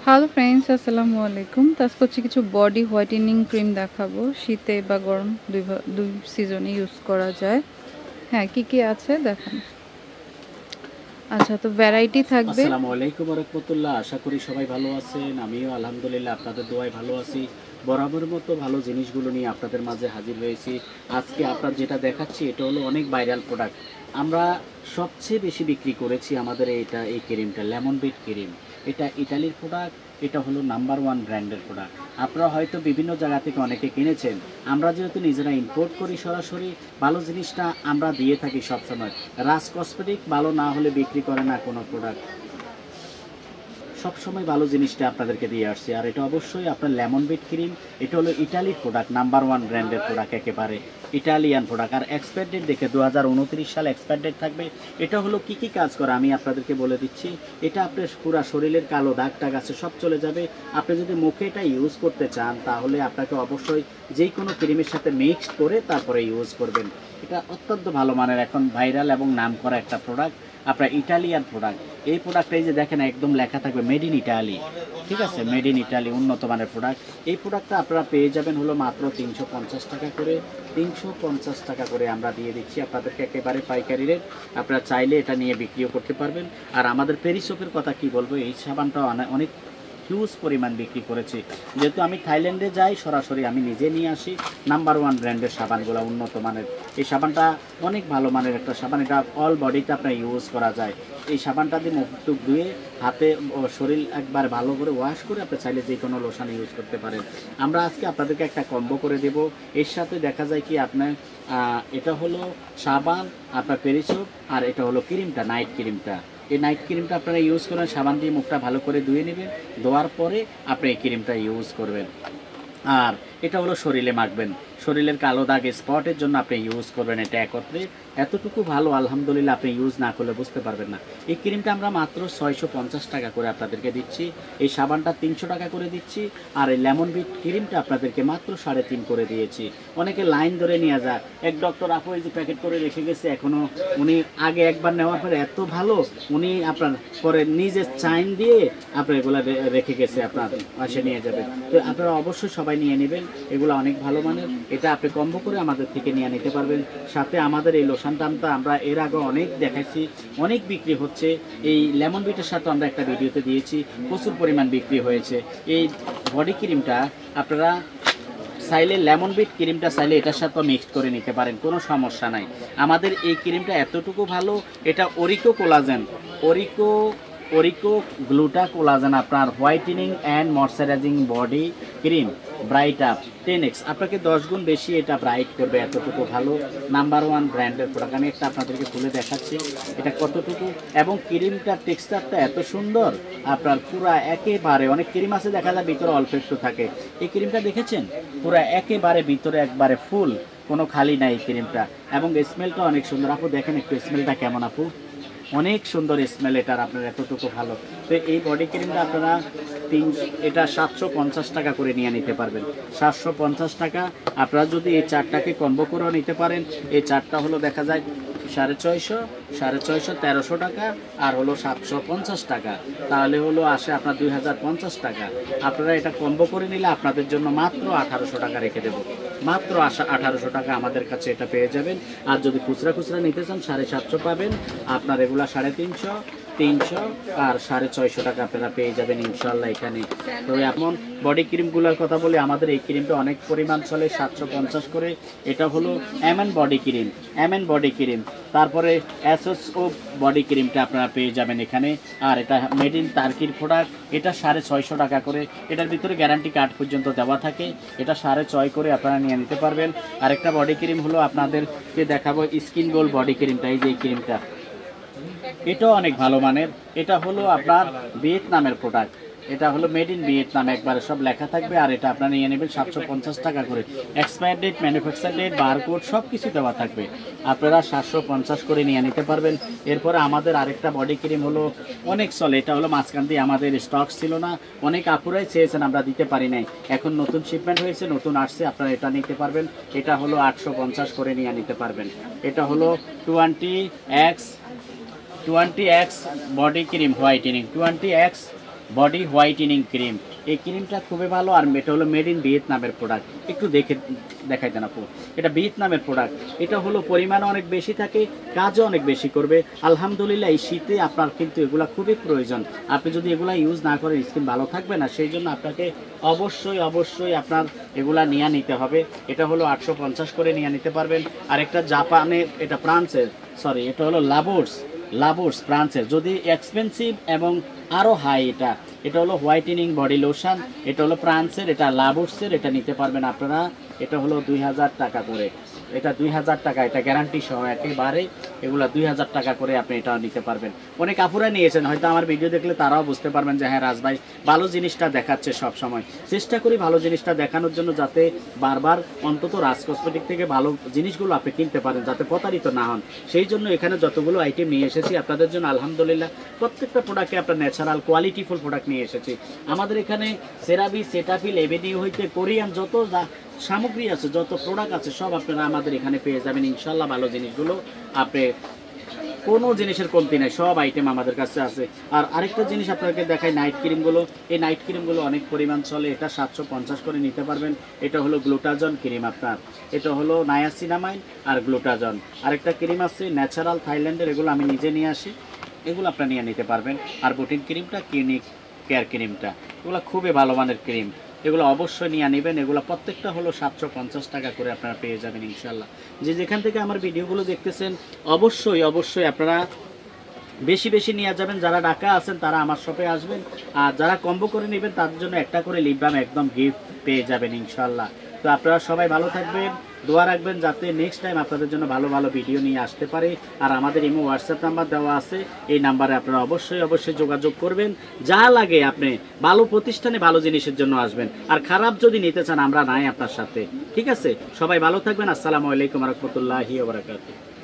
Hello friends, আসসালামু আলাইকুম। তো আজকে হচ্ছে কিছু বডি হোয়াইটেনিং ক্রিম দেখাবো। শীতে বা গরম দুই সিজনে ইউজ করা যায়। হ্যাঁ, কি আছে দেখেন। আচ্ছা, তো ভ্যারাইটি থাকবে। আসসালামু আলাইকুম রাহমাতুল্লাহ। আশা করি সবাই ভালো আছেন। আমিও আলহামদুলিল্লাহ আপনাদের দোয়ায় ভালো আছি। বরাবরের মতো ভালো জিনিসগুলো নিয়ে আপনাদের মাঝে হাজির হয়েছি। আজকে আপনার যেটা দেখাচ্ছি এটা হলো অনেক ভাইরাল প্রোডাক্ট। আমরা সবচেয়ে বেশি বিক্রি করেছি আমাদের এই ক্রিমটা লেমন বিট ক্রিম। এটা ইতালির প্রোডাক্ট। এটা হলো নাম্বার 1 ব্র্যান্ডের প্রোডাক্ট। আপনারা হয়তো বিভিন্ন জায়গা থেকে অনেকে কিনেছেন। আমরা যেহেতু নিজেরা ইম্পোর্ট করি সরাসরি, ভালো জিনিসটা আমরা দিয়ে থাকি সবসময়। রাজ কসমেটিক ভালো না হলে বিক্রি করে না কোনো প্রোডাক্ট। সবসময় ভালো জিনিসটা আপনাদেরকে দিয়ে আসছি। আর এটা অবশ্যই আপনার লেমন বিট ক্রিম। এটা হলো ইটালির প্রোডাক্ট, নাম্বার 1 ব্র্যান্ডের প্রোডাক্ট, একেবারে ইটালিয়ান প্রোডাক্ট। আর এক্সপায়ার ডেট দেখে 2029 সাল এক্সপায়ার ডেট থাকবে। এটা হলো কি কাজ করে আমি আপনাদেরকে বলে দিচ্ছি। এটা আপনার পুরো শরীরের কালো দাগ টাগ আছে সব চলে যাবে। আপনি যদি মুখে এটা ইউজ করতে চান তাহলে আপনাকে অবশ্যই যে কোনো ক্রিমের সাথে মিক্সড করে তারপরে ইউজ করবেন। এটা অত্যন্ত ভালো মানের, এখন ভাইরাল এবং নাম করা একটা প্রোডাক্ট, আপনার ইটালিয়ান প্রোডাক্ট। এই প্রোডাক্টটা এই যে দেখেন একদম লেখা থাকবে মেড ইন ইটালি, ঠিক আছে, মেড ইন ইটালি, উন্নত মানের প্রোডাক্ট। এই প্রোডাক্টটা আপনারা পেয়ে যাবেন হলো মাত্র 350 টাকা করে। 350 টাকা করে আমরা দিয়ে দিচ্ছি আপনাদেরকে, একেবারে পাইকারি রেট। আপনারা চাইলে এটা নিয়ে বিক্রিও করতে পারবেন। আর আমাদের পেরিসোপের কথা কি বলবো, এই সাবানটা অনেক হিউজ পরিমাণ বিক্রি করেছি। যেহেতু আমি থাইল্যান্ডে যাই সরাসরি, আমি নিজে নিয়ে আসি নাম্বার 1 ব্র্যান্ডের সাবানগুলো, উন্নত মানের। এই সাবানটা অনেক ভালো মানের একটা সাবান। এটা অল বডিতে আপনার ইউজ করা যায়। এই সাবানটা দিয়ে মুখ টুক ধুয়ে হাতে শরীর একবার ভালো করে ওয়াশ করে আপনি চাইলে যে কোনো লোশন ইউজ করতে পারেন। আমরা আজকে আপনাদেরকে একটা কম্বো করে দেব। এর সাথে দেখা যায় কি আপনার এটা হলো সাবান, আপনার পেরিসোপ, আর এটা হলো ক্রিমটা, নাইট ক্রিমটা। এই নাইট ক্রিমটা আপনারা ইউজ করেন, সাবান দিয়ে মুখটা ভালো করে ধুয়ে নেবেন। ধোয়ার পরে আপনি এই ক্রিমটা ইউজ করবেন। আর এটা হলো শরীরে মাখবেন, শরীরের কালো দাগ স্পটের জন্য আপনি ইউজ করবেন। এটা একত্রে এতটুকু ভালো, আলহামদুলিল্লাহ, আপনি ইউজ না করলে বুঝতে পারবেন না। এই ক্রিমটা আমরা মাত্র 650 টাকা করে আপনাদেরকে দিচ্ছি। এই সাবানটা 300 টাকা করে দিচ্ছি। আর এই লেমন বিট ক্রিমটা আপনাদেরকে মাত্র 3.5 করে দিয়েছি। অনেকে লাইন ধরে নিয়ে যায়। এক ডক্টর আপু এই যে প্যাকেট করে রেখে গেছে এখনও, উনি আগে একবার নেওয়ার পরে এত ভালো, উনি আপনার পরে নিজে চাইন দিয়ে আপনার এগুলো রেখে গেছে, আপনার পাশে নিয়ে যাবে। তো আপনারা অবশ্যই সবাই নিয়ে নেবেন, এগুলো অনেক ভালো মানের। এটা আপনি কম্বো করে আমাদের থেকে নিয়ে নিতে পারবেন। সাথে আমাদের এই লোশনটা আমরা এর আগে অনেক দেখাইছি, অনেক বিক্রি হচ্ছে। এই লেমন বিটের সাথে আমরা একটা ভিডিওতে দিয়েছি, প্রচুর পরিমাণ বিক্রি হয়েছে। এই বডি ক্রিমটা আপনারা চাইলে লেমন বিট ক্রিমটা চাইলে এটার সাথে মিক্সড করে নিতে পারেন, কোনো সমস্যা নাই। আমাদের এই ক্রিমটা এতটুকু ভালো, এটা অরিকো কোলাজেন, অরিকো গ্লুটা কোলাজেন, আপনার whitening and moisturising body cream, bright up 10x, আপনাকে 10 গুণ বেশি এটা ব্রাইট করবে, এতটুকু ভালো। নাম্বার 1 ব্র্যান্ডের প্রোডাক্ট। আমি একটা আপনাদেরকে খুলে দেখাচ্ছি এটা কতটুকু, এবং ক্রিমটার টেক্সচারটা এত সুন্দর। আপনার পুরা একেবারে, অনেক ক্রিম আছে দেখা যায় ভিতরে অল্প একটু থাকে, এই ক্রিমটা দেখেছেন পুরা একেবারে ভিতরে একবারে ফুল, কোনো খালি নাই এই ক্রিমটা। এবং স্মেলটা অনেক সুন্দর। আপু দেখেন একটু স্মেলটা কেমন আপু, অনেক সুন্দর স্মেল এটার, আপনার এতটুকু ভালো। তো এই বডি ক্রিমটা আপনারা এটা 750 টাকা করে নিয়ে নিতে পারবেন। 750 টাকা। আপনারা যদি এই চারটাকে কম্বো করেও নিতে পারেন, এই চারটা হলো দেখা যায় 650, 650, 1300 টাকা, আর হলো 750 টাকা, তাহলে হলো আসে আপনার 2050 টাকা। আপনারা এটা কম্বো করে নিলে আপনাদের জন্য মাত্র 1800 টাকা রেখে দেবো, মাত্র 1800 টাকা আমাদের কাছে এটা পেয়ে যাবেন। আর যদি খুচরা নিতে চান 750 পাবেন, আপনার এগুলা 350, 300 আর 650 টাকা আপনারা পেয়ে যাবেন ইনশাল্লাহ এখানে। তো এমন বডি ক্রিমগুলোর কথা বলি, আমাদের এই ক্রিমটা অনেক পরিমাণ চলে, 750 করে। এটা হলো MN body cream, MN body cream. তারপরে এসএসও বডি ক্রিমটা আপনারা পেয়ে যাবেন এখানে। আর এটা মেড ইন টার্কির প্রোডাক্ট, এটা 650 টাকা করে। এটার ভিতরে গ্যারান্টি কার্ড পর্যন্ত দেওয়া থাকে। এটা 650 করে আপনারা নিয়ে নিতে পারবেন। আরেকটা বডি ক্রিম হলো আপনাদেরকে দেখাবো স্কিন গোল্ড বডি ক্রিমটা, এই যে এই ক্রিমটা, এটাও অনেক ভালো মানের। এটা হলো আপনার ভিয়েতনামের প্রোডাক্ট, এটা হলো মেড ইন ভিয়েতনাম, একবারে সব লেখা থাকবে। আর এটা আপনারা নিয়ে নেবেন 750 টাকা করে। Expire date, manufacture date, barcode সব কিছু দেওয়া থাকবে, আপনারা 750 করে নিয়ে নিতে পারবেন। এরপরে আমাদের আরেকটা বডি ক্রিম হলো অনেক চলে, এটা হলো মাঝখান দিয়ে আমাদের স্টক ছিল না, অনেক আপুরাই চেয়েছেন, আমরা দিতে পারি নাই। এখন নতুন শিপমেন্ট হয়েছে, নতুন আসছে, আপনারা এটা নিতে পারবেন। এটা হলো 850 করে নিয়ে নিতে পারবেন। এটা হলো 20x body cream whitening, 20x body whitening cream. এই ক্রিমটা খুবই ভালো, আর এটা হলো মেড ইন ভিয়েতনামের প্রোডাক্ট। একটু দেখাই দেন আপু, এটা ভিয়েতনামের প্রোডাক্ট। এটা হলো পরিমাণ অনেক বেশি থাকে, কাজও অনেক বেশি করবে। আলহামদুলিল্লাহ এই শীতে আপনার কিন্তু এগুলা খুবই প্রয়োজন। আপনি যদি এগুলা ইউজ না করেন স্কিন ভালো থাকবে না, সেই জন্য আপনাকে অবশ্যই আপনার এগুলা নিয়ে নিতে হবে। এটা হলো 850 করে নিয়ে নিতে পারবেন। আর একটা জাপানের, এটা ফ্রান্সের, সরি এটা হলো লাবোর্স ফ্রান্সের, যদি এক্সপেন্সিভ এবং আরও হাই। এটা হলো হোয়াইটেনিং বডি লোশন, এটা হলো ফ্রান্সের, এটা লাবোর্সের, এটা নিতে পারবেন আপনারা। এটা হলো 2000 টাকা করে, এটা 2000 টাকা, এটা গ্যারান্টি সহ একেবারে। এগুলা 2000 টাকা করে আপনি এটা নিতে পারবেন। অনেক আপুরা নিয়েছেন, হয়তো আমার ভিডিও দেখলে তারাও বুঝতে পারবেন যে হ্যাঁ রাজ ভাই ভালো জিনিসটা দেখাচ্ছে। সব সময় চেষ্টা করি ভালো জিনিসটা দেখানোর জন্য, যাতে বারবার অন্তত রাজ কসমেটিক থেকে ভালো জিনিসগুলো আপনি কিনতে পারেন, যাতে প্রতারিত না হন। সেই জন্য এখানে যতগুলো আইটেম নিয়ে এসেছি আপনাদের জন্য, আলহামদুলিল্লাহ প্রত্যেকটা প্রোডাক্টে আপনার ন্যাচারাল কোয়ালিটিফুল প্রোডাক্ট নিয়ে এসেছি। আমাদের এখানে সেরাভি, সেটাফিল, এভিনিউ হইতে কোরিয়ান যত সামগ্রী আছে, যত প্রোডাক্ট আছে, সব আপনারা আমাদের এখানে পেয়ে যাবেন ইনশাল্লাহ। ভালো জিনিসগুলো আপনি, কোনো জিনিসের কমতি নাই, সব আইটেম আমাদের কাছে আছে। আর আরেকটা জিনিস আপনাকে দেখাই, নাইট ক্রিমগুলো। এই নাইট ক্রিমগুলো অনেক পরিমাণ চলে, এটা 750 করে নিতে পারবেন। এটা হলো গ্লুটাজন ক্রিম আপনার, এটা হলো নায়াসিনামাইড আর গ্লুটাজন। আরেকটা ক্রিম আছে ন্যাচারাল থাইল্যান্ডের, এগুলো আমি নিজে নিয়ে আসি, এগুলো আপনারা নিয়ে নিতে পারবেন। আর বুটিন ক্রিমটা, ক্লিনিক কেয়ার ক্রিমটা, এগুলো খুবই ভালো মানের ক্রিম, এগুলো অবশ্যই নিয়ে নেবেন। এগুলো প্রত্যেকটা হলো 750 টাকা করে আপনারা পেয়ে যাবেন ইনশাল্লাহ। যেখান থেকে আমার ভিডিওগুলো দেখতেছেন অবশ্যই আপনারা বেশি বেশি নিয়ে যাবেন। যারা ঢাকা আছেন তারা আমার শপে আসবেন, আর যারা কম্বো করে নেবেন তাদের জন্য একটা করে লিপ বাম একদম গিফট পেয়ে যাবেন ইনশাল্লাহ। তো আপনারা সবাই ভালো থাকবেন, দোয়া রাখবেন যাতে নেক্সট টাইম আপনাদের জন্য ভালো ভালো ভিডিও নিয়ে আসতে পারে। আর আমাদের ইমো হোয়াটসঅ্যাপ নাম্বার দেওয়া আছে, এই নাম্বারে আপনারা অবশ্যই যোগাযোগ করবেন। যা লাগে আপনি ভালো প্রতিষ্ঠানে ভালো জিনিসের জন্য আসবেন, আর খারাপ যদি নিতে চান আমরা নাই আপনার সাথে, ঠিক আছে? সবাই ভালো থাকবেন। আসসালামু আলাইকুম ওয়া রাহমাতুল্লাহি ওয়া বারাকাতুহু।